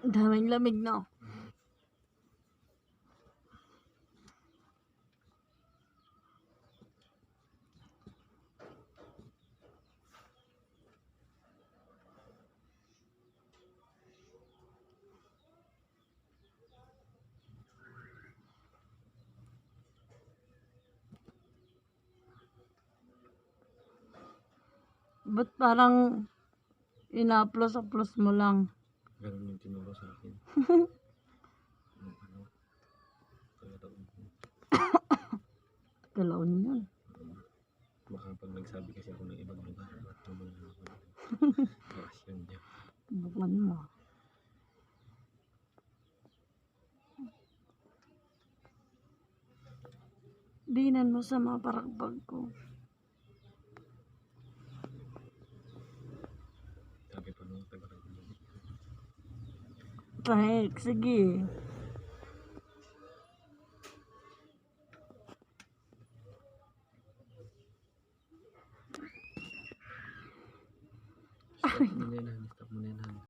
Daming lamig, no? Ba't parang ina-plus mo lang? Ganun yung tinuro sa akin. Ano, kalataon ko. Kalaon yun. Baka pag nagsabi kasi ako ng ibang lugar, ba't naman ako? Bakasyon niya. Bukan mo. Dinan mo sa mga parakbag ko. Sabi pa nung taga-rag. Kahit, sige. Stop mo na yan, stop mo na yan.